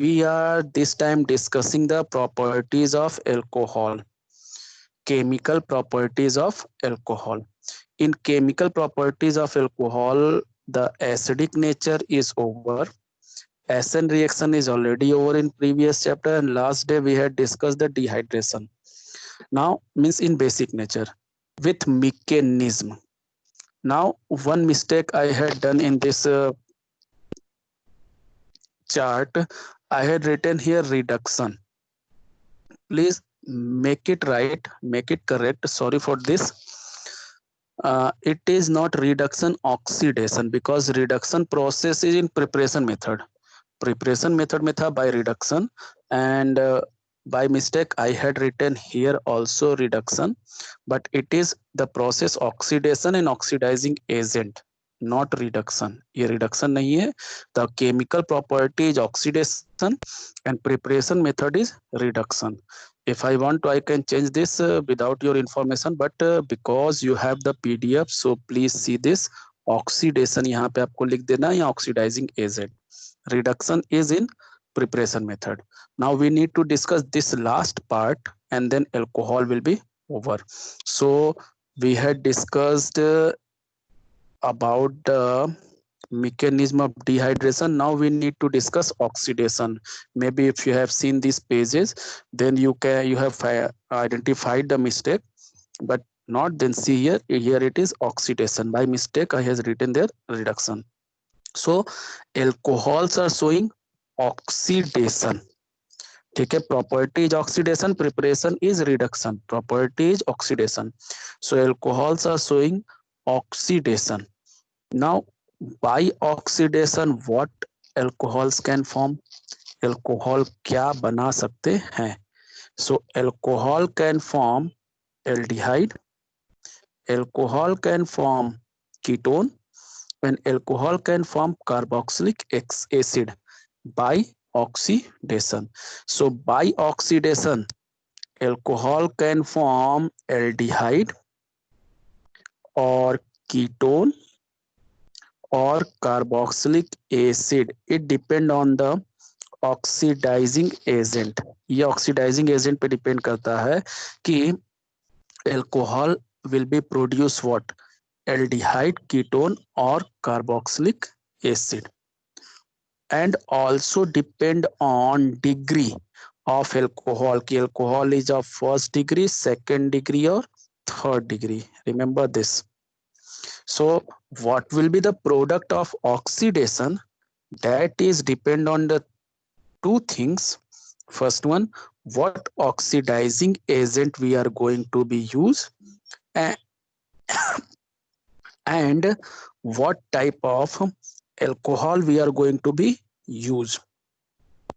we are this time discussing the properties of alcohol, chemical properties of alcohol. In chemical properties of alcohol, the acidic nature is over. SN reaction is already over in previous chapter, and last day we had discussed the dehydration. Now means in basic nature with mechanism. Now one mistake I had done in this chart, I had written here reduction. Please make it right, make it correct. Sorry for this. It is not reduction, oxidation, because reduction process is in preparation method. Preparation method में था by reduction, and by mistake I had written here also reduction, but it is the process oxidation and oxidizing agent, not reduction. ये reduction नहीं है. The chemical property is oxidation and preparation method is reduction. If I want to, I can change this without your information, but because you have the PDF, so please see this. Oxidation यहाँ पे आपको लिख देना या oxidizing agent. Reduction is in preparation method. Now we need to discuss this last part and then alcohol will be over. So we had discussed about the mechanism of dehydration. Now we need to discuss oxidation. Maybe if you have seen these pages, then you have identified the mistake, but not. Then see here it is oxidation. By mistake I has written there reduction. So alcohols are showing oxidation. ठीक है, property is oxidation, preparation is reduction, property is oxidation. So alcohols are showing oxidation. Now by oxidation what alcohols can form? alcohol क्या बना सकते हैं? So alcohol can form aldehyde, alcohol can form ketone, and alcohol can form carboxylic acid by oxidation. So by oxidation alcohol can form aldehyde or ketone or carboxylic acid. It depend on the oxidising agent. ये oxidising agent पे depend करता है कि alcohol will be produce what, aldehyde, ketone or carboxylic acid, and also depend on degree of alcohol कि alcohol is of first degree, second degree or third degree. Remember this. So what will be the product of oxidation? That is depend on the two things. First one, what oxidizing agent we are going to be use, and what type of alcohol we are going to be use.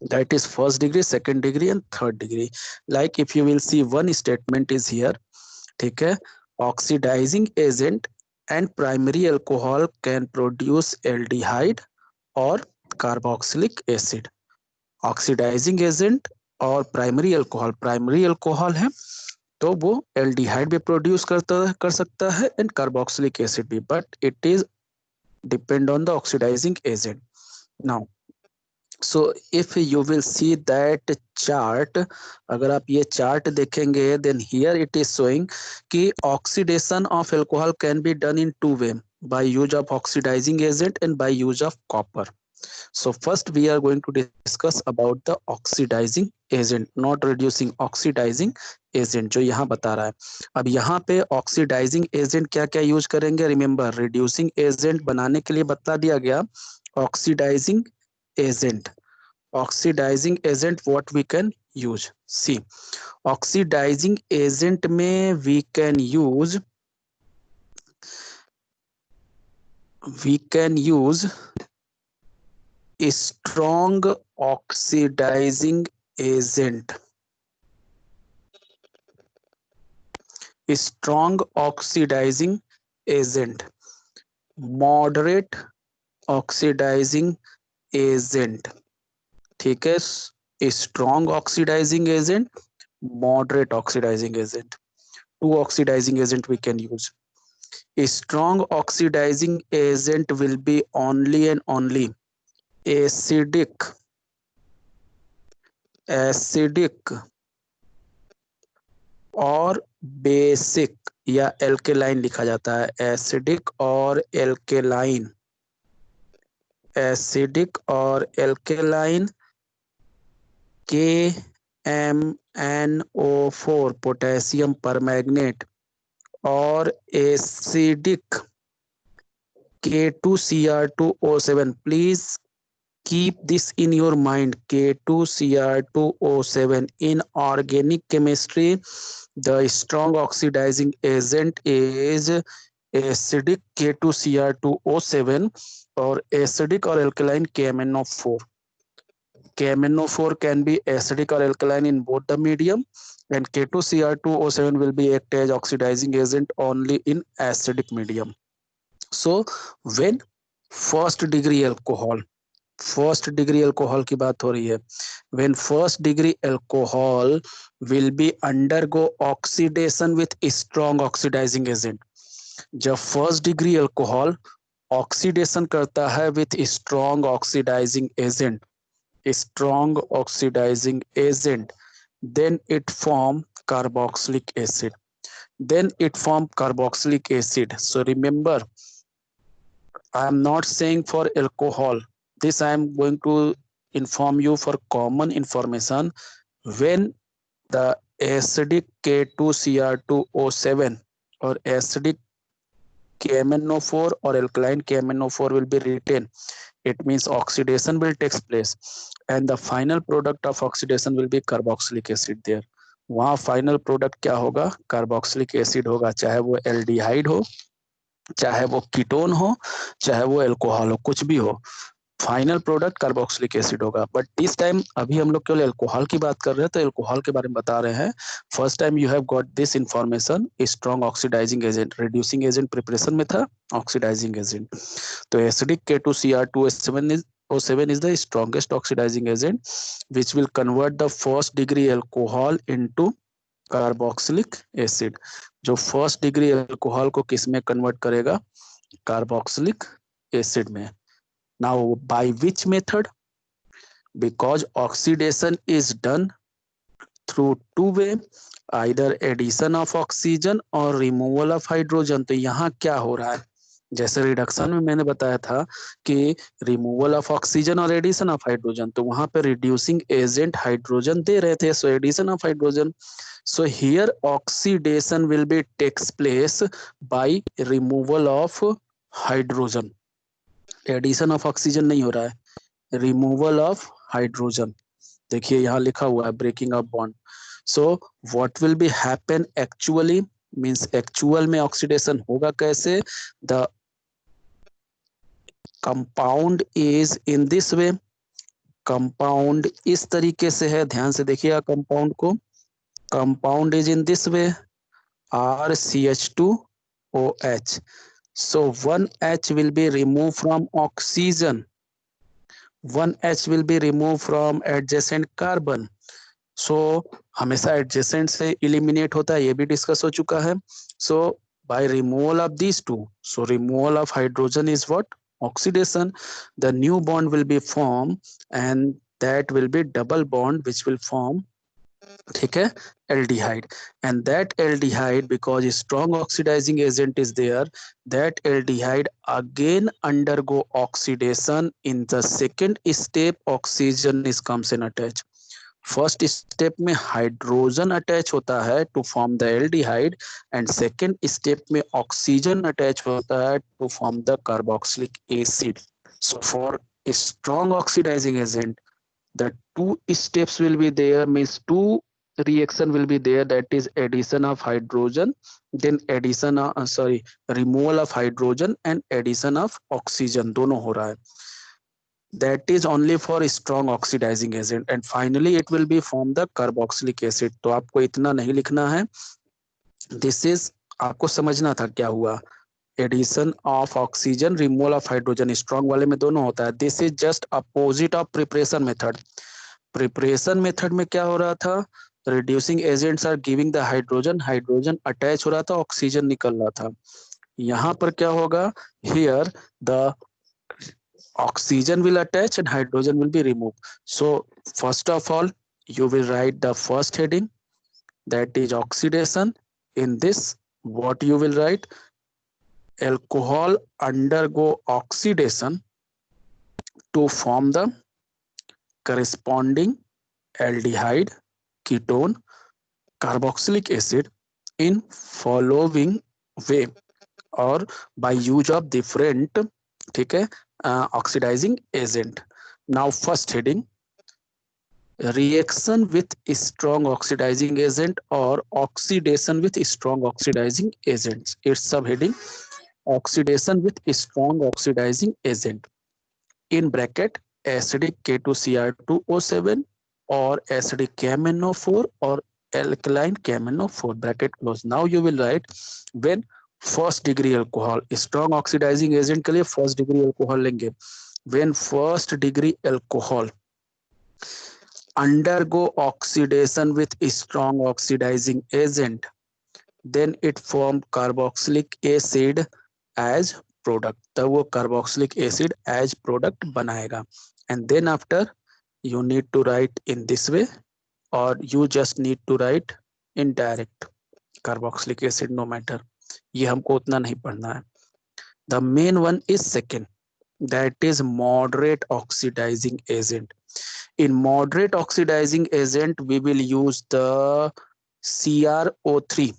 That is first degree, second degree and third degree. Like if you will see one statement is here, ठीक है, oxidizing agent and primary alcohol can produce aldehyde or carboxylic acid. Oxidising agent और primary alcohol है तो वो aldehyde भी produce कर सकता है एंड कार्बोक्सिलिक एसिड भी, but it is depend on the oxidising agent. Now so if you will see that chart, अगर आप ये चार्ट देखेंगे then here it is showing कि oxidation of alcohol can be done in two way, by use of oxidising agent and by use of copper. So first we are going to discuss about the oxidizing agent, not reducing, oxidizing agent जो यहाँ बता रहा है. अब यहाँ पे oxidizing agent क्या क्या यूज करेंगे? Remember reducing agent बनाने के लिए बता दिया गया oxidizing agent. Oxidizing agent what we can use? See, oxidizing agent में we can use strong oxidizing agent, strong oxidizing agent, moderate oxidizing agent. ठीक है, strong oxidizing agent, moderate oxidizing agent. Two oxidizing agent we can use. A strong oxidizing agent will be only and only acidic acidic और basic या alkaline लिखा जाता है, acidic और alkaline, acidic और alkaline, KMnO4 potassium permanganate और acidic K2Cr2O7. Please keep this in your mind. K2Cr2O7. In organic chemistry, the strong oxidizing agent is acidic K2Cr2O7 और acidic or alkaline KMnO4. KMnO4 can be acidic or alkaline in both the medium, and K2Cr2O7 will be act as oxidizing agent only in acidic medium. So when first degree alcohol, first degree alcohol की बात हो रही है, when first degree alcohol will be undergo oxidation with strong oxidising agent, जब first degree alcohol oxidation करता है with strong oxidising agent, strong oxidising agent, then it form carboxylic acid, then it form carboxylic acid. So remember, I am not saying for alcohol, this I am going to inform you for common information. When the acidic K2Cr2O7 or acidic KMnO4 or alkaline KMnO4 will be written, it means oxidation will take place and the final product of oxidation will be carboxylic acid there. वहाँ final product क्या होगा, carboxylic acid होगा, चाहे वो aldehyde हो, चाहे वो ketone हो, चाहे वो एल्कोहल हो, कुछ भी हो, फाइनल प्रोडक्ट कार्बोक्सिलिक एसिड होगा. बट दिस टाइम अभी हम लोग केवल एल्कोहल की बात कर रहे हैं, तो एल्कोहल के बारे में बता रहे हैं. First time you have got this information, strong oxidising agent, reducing agent preparation में था, ऑक्सीडाइजिंग एजेंट. तो acidic K2Cr2O7 is the strongest oxidizing agent which will convert the first degree alcohol into carboxylic acid. जो first degree alcohol को किस में convert करेगा, carboxylic acid में. Now by which method? Because oxidation is done through two way, either addition of oxygen or removal of hydrogen. तो यहाँ क्या हो रहा है, जैसे रिडक्शन में मैंने बताया था कि रिमूवल ऑफ ऑक्सीजन और एडिशन ऑफ हाइड्रोजन, तो वहां पे रिड्यूसिंग एजेंट हाइड्रोजन दे रहे थे, so addition of hydrogen. So here oxidation will be takes place by removal of hydrogen. Addition of oxygen नहीं हो रहा है, रिमूवल ऑफ हाइड्रोजन. देखिए यहाँ लिखा हुआ है breaking of bond. So what will be happen actually, means actual में ऑक्सीडेशन होगा कैसे, the compound is in this way, compound इस तरीके से है, ध्यान से देखिएगा कंपाउंड को, compound is in this way, RCH2OH. So 1H will be removed from oxygen, 1H will be removed from adjacent carbon. So हमेशा adjacent से eliminate होता है, ये भी डिस्कस हो चुका है. So by removal of these two, so removal of hydrogen is what, oxidation. The new bond will be formed and that will be double bond which will form, ठीक है, aldehyde. And that aldehyde, because strong oxidizing agent is there, that aldehyde again undergo oxidation. In the second step oxygen is comes in attach. First step में hydrogen attach होता है to form the aldehyde and second step में oxygen attach होता है to form the carboxylic acid. So for strong oxidising agent the two steps will be there, means two reaction will be there, that is addition of hydrogen, then addition of removal of hydrogen and addition of oxygen, दोनों हो रहा है. That is only for strong oxidizing agent and finally it will be form the carboxylic acid. तो आपको इतना नहीं लिखना है, this is आपको समझना था क्या हुआ, addition of oxygen, removal of hydrogen, strong वाले में दोनों होता है. This is just opposite of preparation method. Preparation method में क्या हो रहा था, reducing agents are giving the hydrogen, hydrogen attach हो रहा था, ऑक्सीजन निकल रहा था. यहाँ पर क्या होगा, here the oxygen will attach and hydrogen will be remove. So first of all you will write the first heading, that is oxidation. In this, what you will write? Alcohol undergo oxidation to form the corresponding aldehyde, ketone, carboxylic acid in following way, और by use of different, ठीक है, oxidizing agent. Now first heading, reaction with strong oxidizing agent or oxidation with strong oxidizing agents. Its subheading, oxidation with strong oxidizing agent. In bracket, acidic K2Cr2O7 or acidic KMnO4 or alkaline KMnO4, bracket close. Now you will write when first degree alcohol, strong oxidizing agent के लिए first degree alcohol लेंगे. When first degree alcohol undergo oxidation with strong oxidizing agent, then it form carboxylic acid as product. तब वो carboxylic acid as product बनाएगा. And then after you need to write in this way, or you just need to write in direct carboxylic acid, no matter. ये हमको उतना नहीं पढ़ना है. The main one is second, that is moderate oxidizing agent. In moderate oxidizing agent we will use the CrO3,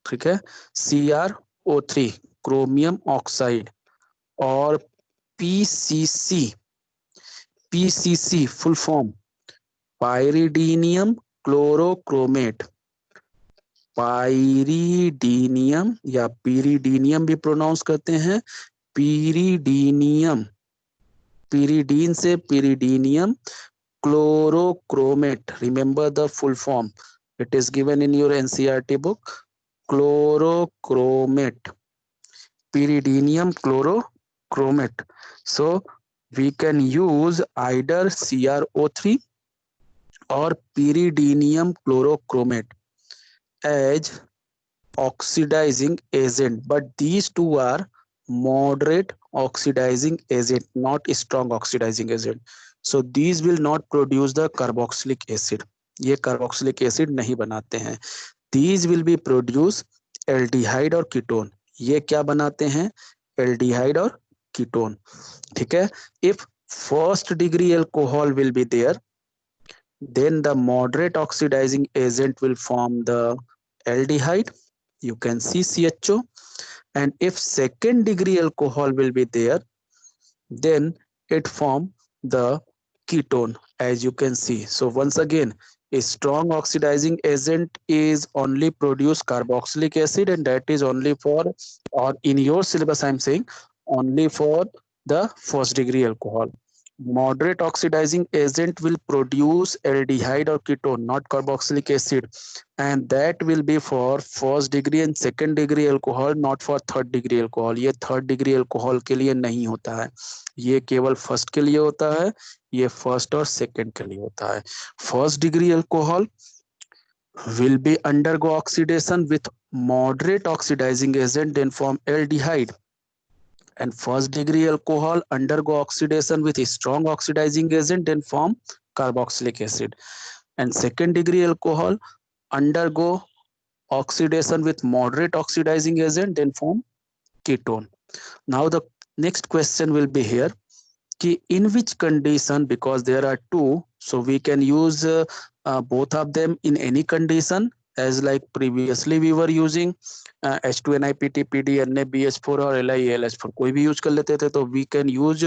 ठीक है, CrO3 chromium oxide, और PCC full form pyridinium chlorochromate. पाइरीडीनियम या पीरीडीनियम भी प्रोनाउंस करते हैं, पीरीडीनियम, पीरीडीन से पीरीडीनियम chlorochromate. Remember the full form, it is given in your NCERT book. Chlorochromate, pyridinium chlorochromate. So we can use either CrO3 or pyridinium chlorochromate as oxidizing agent, but these two are moderate oxidizing agent, not strong oxidizing agent. So these will not produce the carboxylic acid. ये carboxylic acid नहीं बनाते हैं. These will be produce aldehyde और ketone. ये क्या बनाते हैं? aldehyde और ketone. ठीक है. If first degree alcohol will be there, then the moderate oxidizing agent will form the aldehyde. You can see CHO. And if second degree alcohol will be there, then it form the ketone, as you can see. So once again, a strong oxidizing agent is only produce carboxylic acid, and that is only for, or in your syllabus I'm saying, only for the first degree alcohol. Moderate oxidizing agent will produce aldehyde or ketone, not carboxylic acid, and that will be for first degree and second degree alcohol, not for third degree alcohol. ये third degree alcohol के लिए नहीं होता है, ये केवल first के लिए होता है, ये first और second के लिए होता है. First degree alcohol will be undergo oxidation with moderate oxidizing agent, then form aldehyde. And first degree alcohol undergo oxidation with a strong oxidizing agent, then form carboxylic acid. And second degree alcohol undergo oxidation with moderate oxidizing agent, then form ketone. Now the next question will be here, कि in which condition, because there are two, so we can use both of them in any condition, as like previously we were using H2NiPT, PD, NaBH4 और LiAlH4, कोई भी use कर लेते थे. तो we can use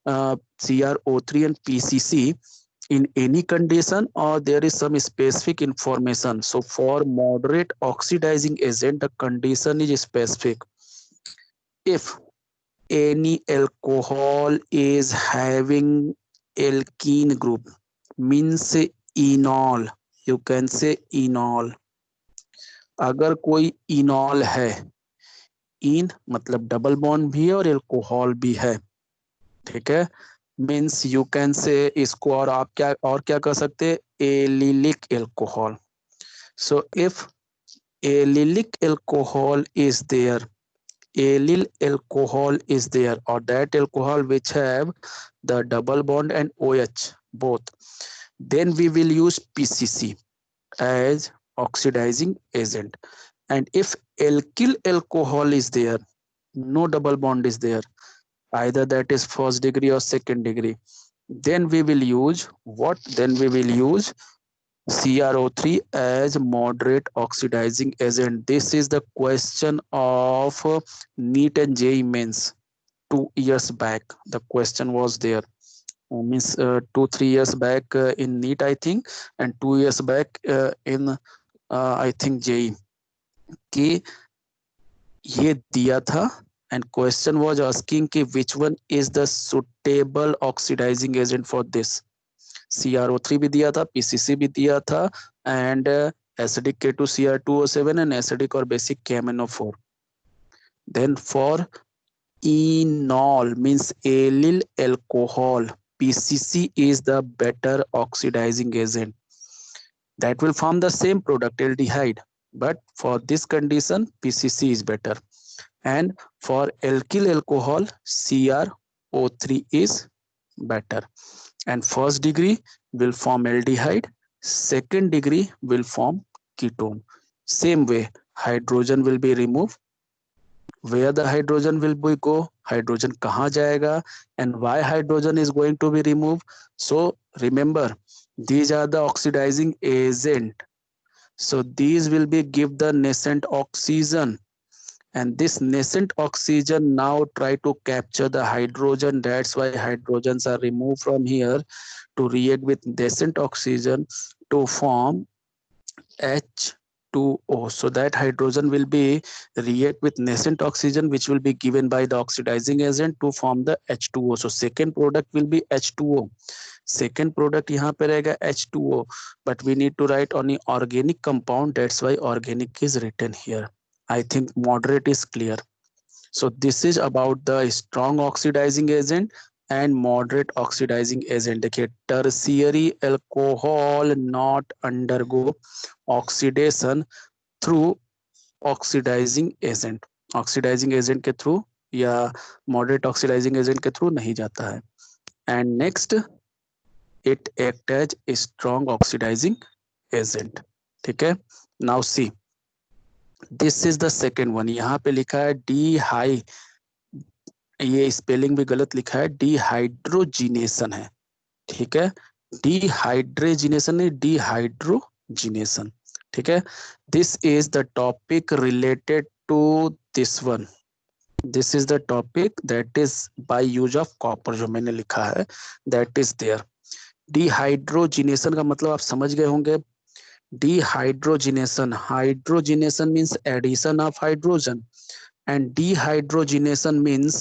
CrO3 and PCC in any condition, or there is some specific information. So for moderate oxidizing agent, the condition is specific. If any alcohol is having alkene group, means enol, you can say enol. अगर कोई इनॉल है, इन मतलब double bond भी है और alcohol भी है, ठीक है, मीन्स यू कैन से इसको, और आप क्या कर सकते हैं, allylic alcohol. So if allylic alcohol is there, allyl alcohol is there, or that alcohol which have the double bond and OH both, then we will use PCC as oxidizing agent. And if alkyl alcohol is there, no double bond is there, either that is first degree or second degree, then we will use what? Then we will use CrO3 as moderate oxidizing agent. This is the question of NEET and JEE Mains 2 years back. The question was there. Means 2-3 years back in NEET, I think, and 2 years back in I think JEE कि ये दिया था, and question was asking कि which one is the suitable oxidizing agent for this. CrO3 भी दिया था, PCC भी दिया था, and acidic K2Cr2O7 and acidic or basic KMnO4. Then for enol means allyl alcohol, PCC is the better oxidizing agent. That will form the same product, aldehyde, but for this condition PCC is better. And for alkyl alcohol, CrO3 is better. And first degree will form aldehyde, second degree will form ketone. Same way, hydrogen will be removed. Where the hydrogen will be go? Hydrogen कहाँ जाएगा? And why hydrogen is going to be removed? So remember, these are the oxidizing agent. So these will be give the nascent oxygen. And this nascent oxygen now try to capture the hydrogen. That's why hydrogens are removed from here to react with nascent oxygen to form H2O. So that hydrogen will be react with nascent oxygen, which will be given by the oxidizing agent to form the H2O. So second product will be H2O. Second product यहाँ पे रहेगा H2O, but we need to write only organic compound. That's why organic is written here. I think moderate is clear. So this is about the strong oxidizing agent and moderate oxidizing agent. देखिए tertiary alcohol not undergo oxidation through oxidizing agent. Oxidizing agent के through या moderate oxidizing agent के through नहीं जाता है. And next, it act as a strong oxidizing agent. ठीक है. Now see. This is the second one. यहाँ पे लिखा है डी हाई, ये स्पेलिंग भी गलत लिखा है, डिहाइड्रोजिनेशन है. ठीक है, डिहाइड्रोजिनेशन नहीं, डिहाइड्रोजिनेशन. ठीक है. This is the topic related to this one. This is the topic that is by use of copper, जो मैंने लिखा है दैट इज देयर. डिहाइड्रोजिनेशन का मतलब आप समझ गए होंगे. Dehydrogenation, hydrogenation means addition of hydrogen and dehydrogenation means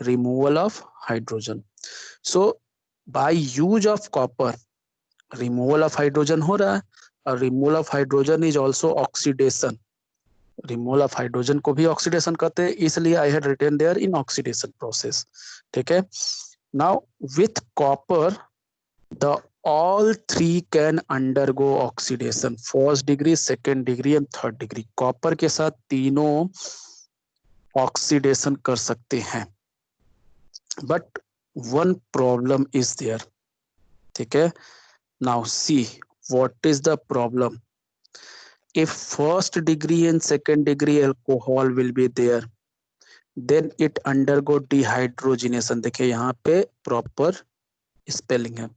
removal of hydrogen. So by use of copper, removal of hydrogen हो रहा है, और removal of hydrogen is also oxidation. removal of hydrogen को भी oxidation कहते हैं, इसलिए I had written there in oxidation process. ठीक है. Now with copper the all three can undergo oxidation, first degree, second degree and third degree. Copper के साथ तीनों ऑक्सीडेशन कर सकते हैं, but one problem is there. ठीक है. Now see what is the problem. if first degree and second degree alcohol will be there, then it undergo dehydrogenation. देखिए यहाँ पे प्रॉपर स्पेलिंग है.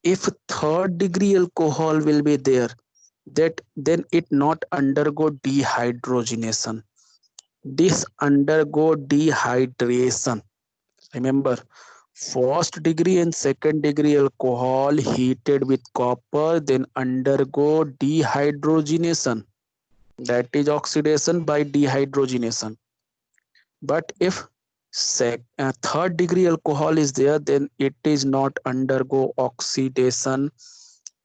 If third degree alcohol will be there, then it not undergo dehydrogenation. This undergo dehydration. Remember, first degree and second degree alcohol heated with copper, then undergo dehydrogenation. That is oxidation by dehydrogenation. But if third degree alcohol is there, then it is not undergo oxidation,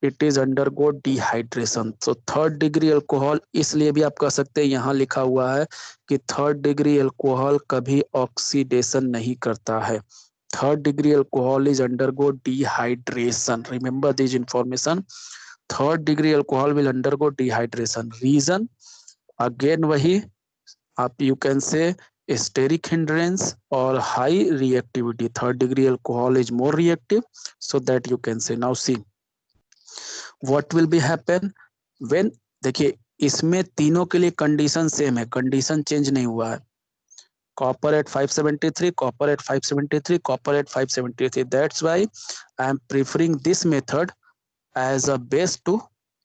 it is undergo dehydration. So third degree alcohol, इसलिए भी आप कह सकते हैं, यहाँ लिखा हुआ है कि थर्ड डिग्री अल्कोहल कभी ऑक्सीडेशन नहीं करता है. Third degree alcohol is undergo dehydration. Remember this information. Third degree alcohol will undergo dehydration. Reason again वही, आप you can say steric hindrance or high reactivity. Third degree alcohol is more reactive, so that you can say. Now see what will be happen when, देखिए इसमें तीनों के लिए condition same है, condition change नहीं हुआ है. Copper at 573, copper at 573, copper at 573. That's why I am preferring this method as a base to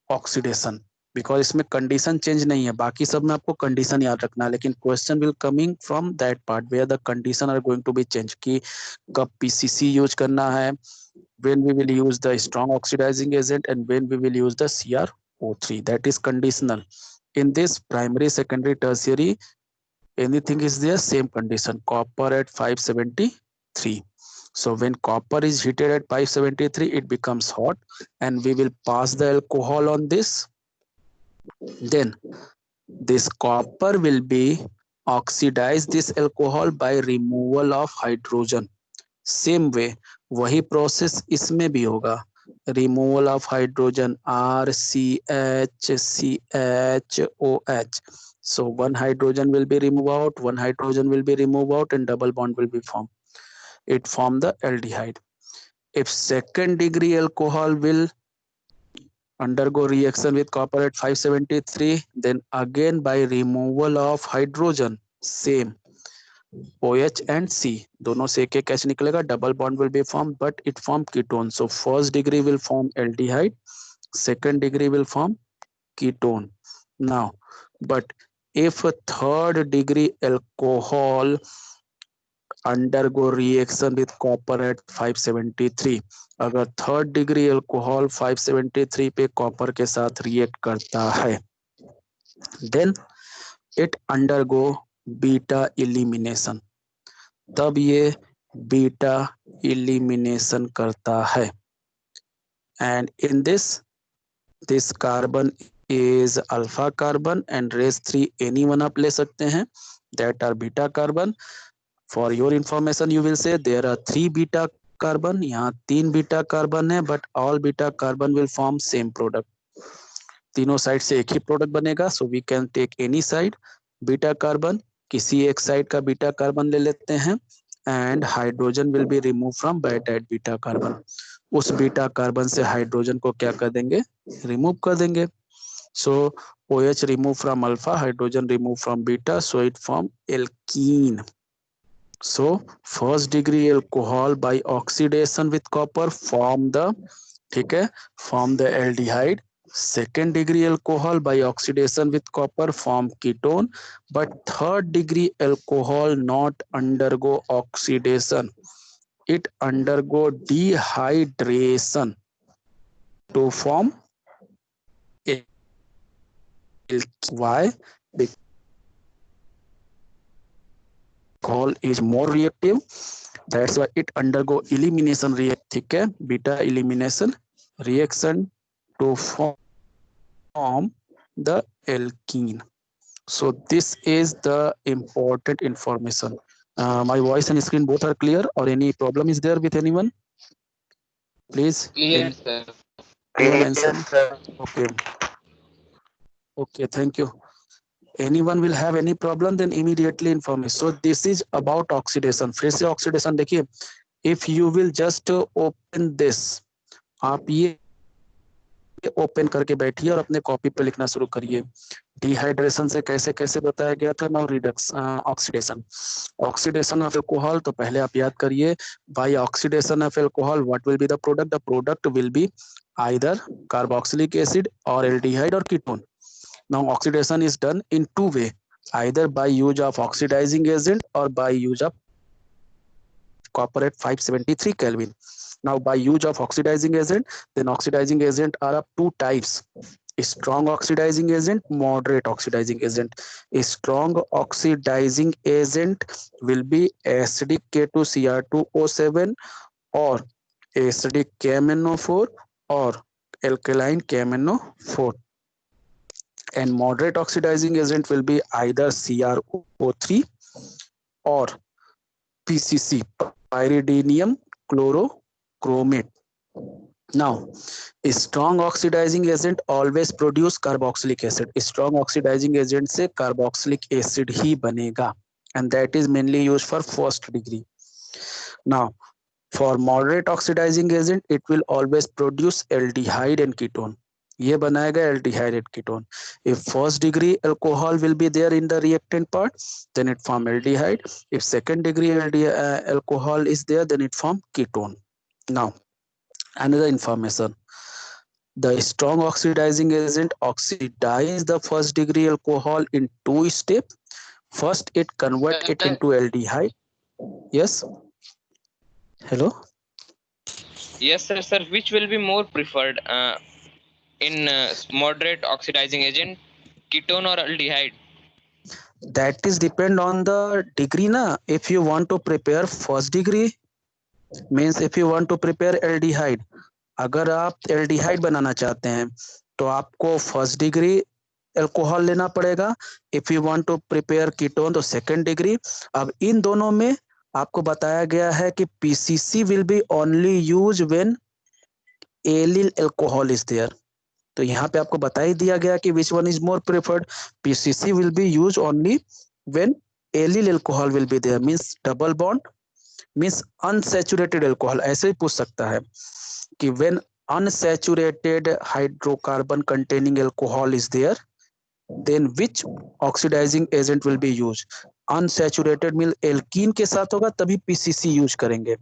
oxidation, because इसमें कंडीशन चेंज नहीं है. बाकी सब में आपको कंडीशन याद रखना है, लेकिन question will coming from that part where the condition are going to be change, कि कब पीसीसी यूज करना है, when we will use the strong oxidizing agent and when we will use the CrO3. That is conditional. In this primary, secondary, tertiary, anything is there, same condition. Copper at 573. So when copper is heated at 573, it becomes hot, and we will pass the alcohol on this. Then this copper will be oxidize this alcohol by removal of hydrogen. Same way वही process इसमें भी होगा. Removal of hydrogen, RCH, so one hydrogen will be removed out, one hydrogen will be removed out, and double bond will be formed. It form the aldehyde. If second degree alcohol will undergo reaction with copper at 573, then again by removal of hydrogen, same OH and C दोनों से एक H निकलेगा, double bond will be formed, but it form ketone. So first degree will form aldehyde, second degree will form ketone. Now, but if a third degree alcohol undergo reaction with copper at 573, अगर third degree alcohol 573 पे copper के साथ react करता है, then it undergo beta elimination. तब ये beta elimination करता है, and in this carbon is alpha carbon and rest 3 any one आप ले सकते हैं, that are beta carbon. For your information, you will say there are 3 beta carbon. यहाँ 3 beta carbon है, but all beta carbon will form same product. तीनों side से एक ही product बनेगा. So we can take any side beta carbon. किसी एक side का beta carbon ले लेते हैं, and hydrogen will be removed from that beta carbon. उस बीटा कार्बन से हाइड्रोजन को क्या कर देंगे, रिमूव कर देंगे. So OH remove from alpha, hydrogen remove from beta, so it form alkene. So first degree alcohol by oxidation with copper form the, ठीक है, form the aldehyde. Second degree alcohol by oxidation with copper form ketone, but third degree alcohol not undergo oxidation, it undergo dehydration to form alkene. Why? Because alcohol is more reactive, that's why it undergo elimination reaction, ठीक है, beta elimination reaction to form the alkene. So this is the important information. My voice and screen both are clear, or any problem is there with anyone? Please. Clear, sir. Mention. Okay. Okay, thank you. Anyone will have any problem, then immediately inform me. So this is about oxidation. फिर से oxidation देखिए, if you will just open this, आप ये open करके बैठिए और अपने copy पे लिखना शुरू करिए. डिहाइड्रेशन से कैसे कैसे बताया गया था. Now redox oxidation. Oxidation of alcohol, तो पहले आप याद करिए, by oxidation of alcohol what will be the product. The product will be either carboxylic acid और एल्डिहाइड और ketone. Now oxidation is done in 2 ways, either by use of oxidizing agent or by use of copper at 573 Kelvin. Now by use of oxidizing agent, then oxidizing agent are of 2 types: strong oxidizing agent, moderate oxidizing agent. A strong oxidizing agent will be acidic K2Cr2O7 or acidic KMnO4 or alkaline KMnO4. And moderate oxidizing agent will be either CrO3 or PCC, pyridinium chlorochromate. Now, a strong oxidizing agent always produce carboxylic acid. Strong oxidizing agent से carboxylic acid ही बनेगा. and that is mainly used for first degree. Now, for moderate oxidizing agent, it will always produce aldehyde and ketone. ये बनाएगा aldehyde and ketone. If first degree alcohol will be there in the reactant part, then it form aldehyde. If second degree alcohol is there, then it form ketone. Now, another information. The strong oxidizing agent oxidize the first degree alcohol in two steps. First, it convert it into aldehyde. Yes. Hello. Yes, sir. Sir, which will be more preferred in moderate oxidizing agent, ketone or aldehyde? That is depend on the degree na. If you want to prepare first degree, means if you want to prepare aldehyde, अगर आप aldehyde बनाना चाहते हैं तो आपको first degree alcohol लेना पड़ेगा. If you want to prepare ketone तो second degree. अब इन दोनों में आपको बताया गया है कि PCC will be only use when allyl alcohol is there. तो यहाँ पे आपको बता ही दिया गया कि which one is more preferred. PCC will be use only when allyl alcohol will be there, means double bond, means unsaturated alcohol. ऐसे ही पूछ सकता है कि when unsaturated hydrocarbon containing alcohol is there, then which oxidizing agent will be used. unsaturated mean alkene के साथ होगा तभी पीसीसी यूज करेंगे.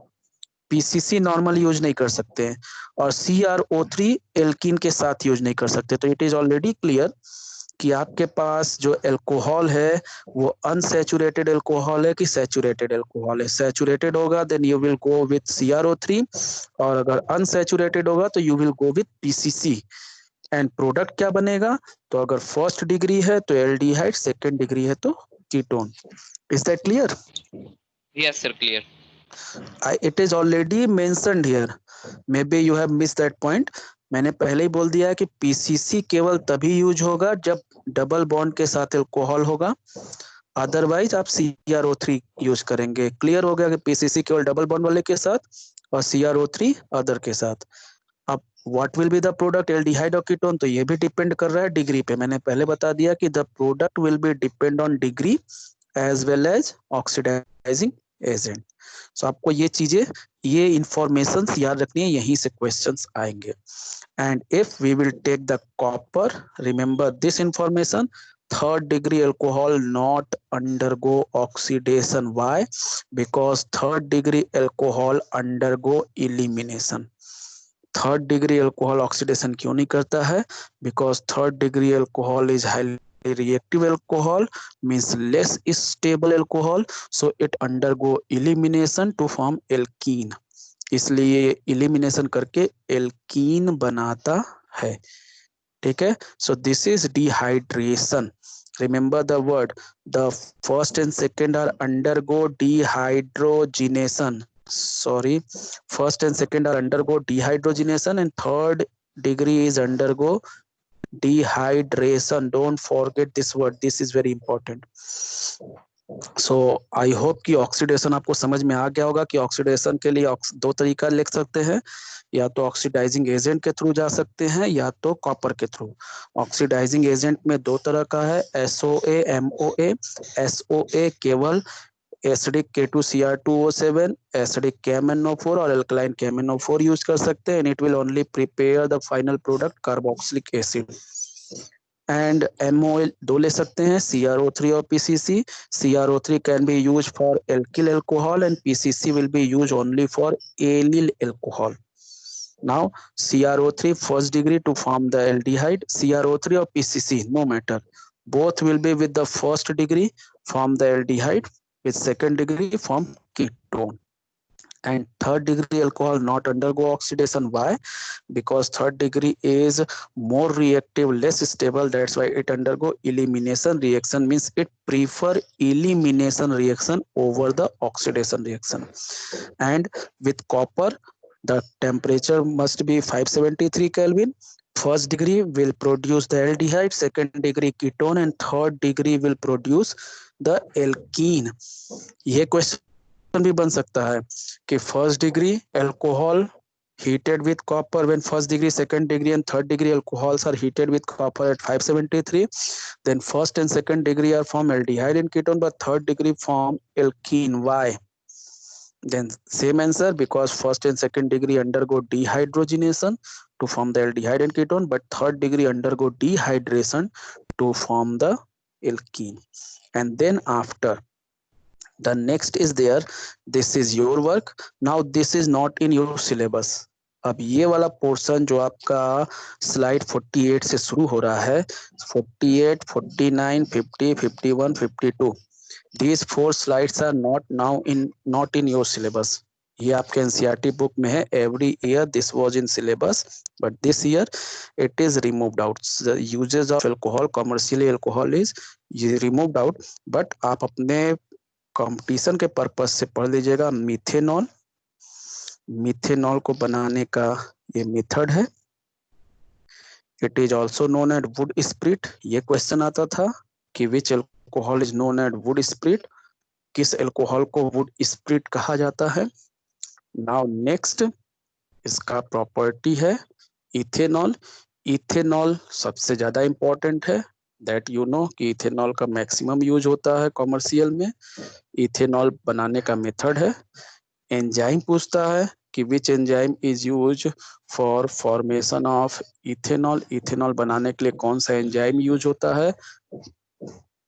पीसीसी नॉर्मल यूज नहीं कर सकते हैं और CrO3 एल्कीन के साथ यूज नहीं कर सकते. तो इट इज ऑलरेडी क्लियर कि आपके पास जो एल्कोहल है वो अनसैचुरेटेड एल्कोहल है कि सैचुरेटेड एल्कोहल है. सैचुरेटेड होगा then you will go with CrO3 और अगर अनसैचुरेटेड होगा तो you will go with PCC. And product क्या बनेगा? तो अगर फर्स्ट डिग्री है तो एल्डिहाइड, सेकंड डिग्री है तो ketone. Is that clear? Yes, sir. Clear. It is already mentioned here. Maybe you have missed that point. मैंने पहले ही बोल दिया है कि पीसीसी केवल तभी यूज होगा जब डबल बॉन्ड के साथ एल्कोहल होगा, अदरवाइज आप CrO3 यूज करेंगे. क्लियर हो गया कि पीसीसी केवल डबल बॉन्ड वाले के साथ और CrO3 अदर के साथ. अब what will be the product, aldehyde और कीटोन, तो ये भी डिपेंड कर रहा है डिग्री पे. मैंने पहले बता दिया कि the product will be depend on degree as well as oxidising agent. So आपको ये चीजें, ये इंफॉर्मेशन याद रखनी है, यहीं से क्वेश्चंस आएंगे. And if we will take the copper, remember this information, third degree alcohol not undergo oxidation. Why? Because third degree alcohol undergo elimination. Third degree alcohol oxidation क्यों नहीं करता है? Because third degree alcohol is highly reactive alcohol, means less stable alcohol, so it undergo elimination to form alkene. इसलिए elimination करके alkene बनाता है. ठीक है. So this is dehydration. Remember the word, the first and second are undergo dehydrogenation. Sorry, first and second are undergo dehydrogenation and third degree is undergo dehydration. Don't forget this word, this is very important. So I hope कि oxidation आपको समझ में आ गया होगा कि oxidation के लिए दो तरीका लिख सकते हैं, या तो ऑक्सीडाइजिंग एजेंट के थ्रू जा सकते हैं या तो कॉपर के थ्रू. ऑक्सीडाइजिंग एजेंट में दो तरह का है, SOA, MOA. SOA केवल एसिडिक K2Cr2O7, एसिडिक KMnO4 और एल्कलाइन KMnO4 यूज कर सकते हैं. It will only prepare the final product carboxylic acid. And MOA दो ले सकते हैं, CrO3 और PCC. CrO3 can be use for alkyl alcohol and PCC will be use only for allyl alcohol. Now CrO3 first degree to form the aldehyde, CrO3 or PCC, no matter, both will be with the first degree form the aldehyde, with second degree form ketone. And third degree alcohol not undergo oxidation. Why? Because third degree is more reactive, less stable, that's why it undergo elimination reaction, means it prefer elimination reaction over the oxidation reaction. And with copper, the temperature must be 573 Kelvin. First degree will produce the aldehyde, second degree ketone and third degree will produce the alkene. ये question भी बन सकता है कि first degree alcohol heated with copper when first degree, second degree and third degree alcohols are heated with copper at 573, then first and second degree are form aldehyde and ketone, but third degree form alkene. Why? Then same answer, because first and second degree undergo dehydrogenation to form the aldehyde and ketone, but third degree undergo dehydration to form the alkene. And then after the next is there, this is your work. Now this is not in your syllabus. अब ये वाला portion जो आपका slide 48 से शुरू हो रहा है, 48, 49, 50, 51, 52, these 4 slides are not in your syllabus. ये आपके एनसीईआरटी बुक में है. Every year this was in syllabus, but this year it is removed out. The uses of alcohol, commercially alcohol is removed out, but आप अपने competition के purpose से पढ़ लीजिएगा. मिथेनॉल, मिथेनॉल को बनाने का ये मेथड है. It is also known as wood spirit. ये क्वेश्चन आता था कि which alcohol is known as wood spirit, किस अल्कोहल को वुड स्प्रिट कहा जाता है. नाउ नेक्स्ट इसका प्रॉपर्टी है इथेनॉल. इथेनॉल सबसे ज्यादा इंपॉर्टेंट है, दैट यू नो कि इथेनॉल का मैक्सिमम यूज होता है कमर्शियल में. इथेनॉल बनाने का मेथड है. एंजाइम पूछता है कि which enzyme is use for formation of ethanol. Ethanol बनाने के लिए कौन सा एंजाइम यूज होता है.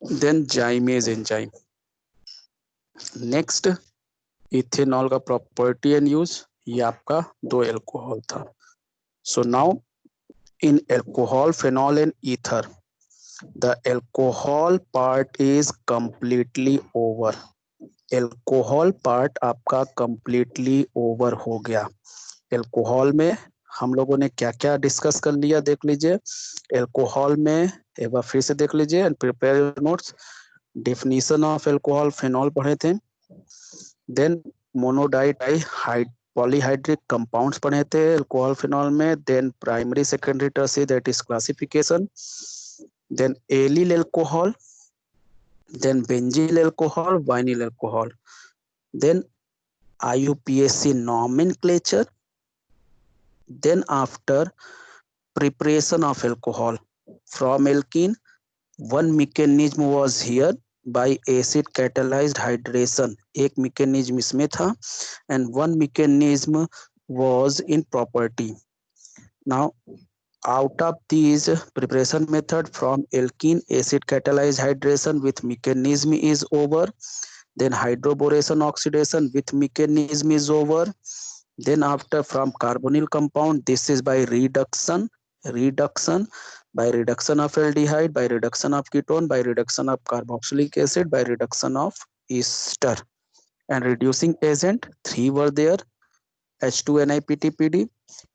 Then zymase enzyme. Next ethanol का प्रॉपर्टी एंड यूज. ये आपका 2 एल्कोहल था. So now in alcohol, phenol and ether, the alcohol part is completely over. Alcohol part आपका कंप्लीटली ओवर हो गया. एल्कोहल में हम लोगों ने क्या क्या डिस्कस कर लिया देख लीजिए. एल्कोहल में एक बार फिर से देख लीजिए and prepare your notes. Definition of alcohol, phenol पढ़े थे. देन मोनोडाई पॉलीहाइड्रिक कंपाउंड्स पढ़े थे एल्कोहल फेनॉल में. Then primary, secondary, tertiary, that is classification. Then allyl alcohol, then benzyl alcohol, vinyl alcohol, then IUPAC nomenclature. Then after preparation of alcohol from alkene, one mechanism was here by acid catalyzed hydration. एक mechanism इसमें था and one mechanism was in property. Now out of these preparation method from alkene, acid catalyzed hydration with mechanism is over. Then hydroboration oxidation with mechanism is over. Then after from carbonyl compound, this is by reduction, by reduction of aldehyde, by reduction of ketone, by reduction of carboxylic acid, by reduction of ester. And reducing agent 3 were there: H2NiPTPD,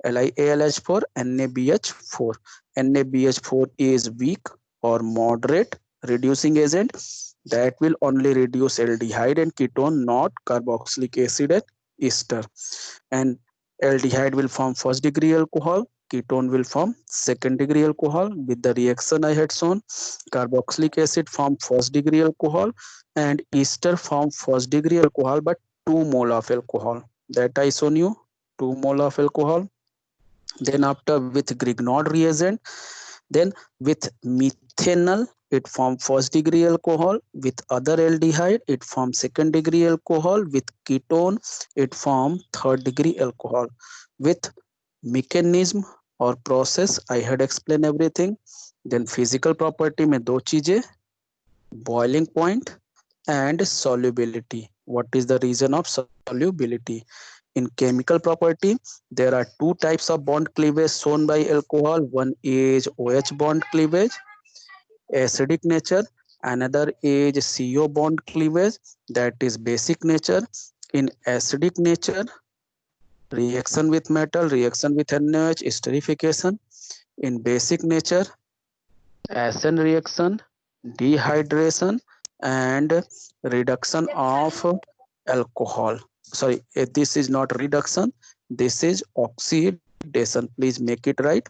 LiAlH4, NaBH4. NaBH4 is weak or moderate reducing agent that will only reduce aldehyde and ketone, not carboxylic acid and ester. And aldehyde will form first degree alcohol, ketone will form second degree alcohol with the reaction I had shown. Carboxylic acid form first degree alcohol and ester form first degree alcohol, but 2 mole of alcohol. That I shown you, 2 mole of alcohol. Then after with Grignard reagent, then with methanol it form first degree alcohol, with other aldehyde it form second degree alcohol, with ketone it form third degree alcohol. With mechanism or process I had explained everything. Then physical property में 2 चीजें, boiling point and solubility. What is the reason of solubility? In chemical property, there are 2 types of bond cleavage shown by alcohol. One is OH bond cleavage, acidic nature. Another is CO bond cleavage, that is basic nature. In acidic nature, reaction with metal, reaction with NaOH, esterification. In basic nature, acid reaction, dehydration, and reduction of alcohol. Sorry, this is not reduction, this is oxidation. Please make it right.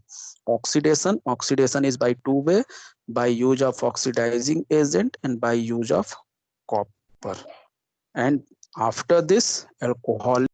Oxidation is by 2 way, by use of oxidizing agent and by use of copper. And after this, alcohol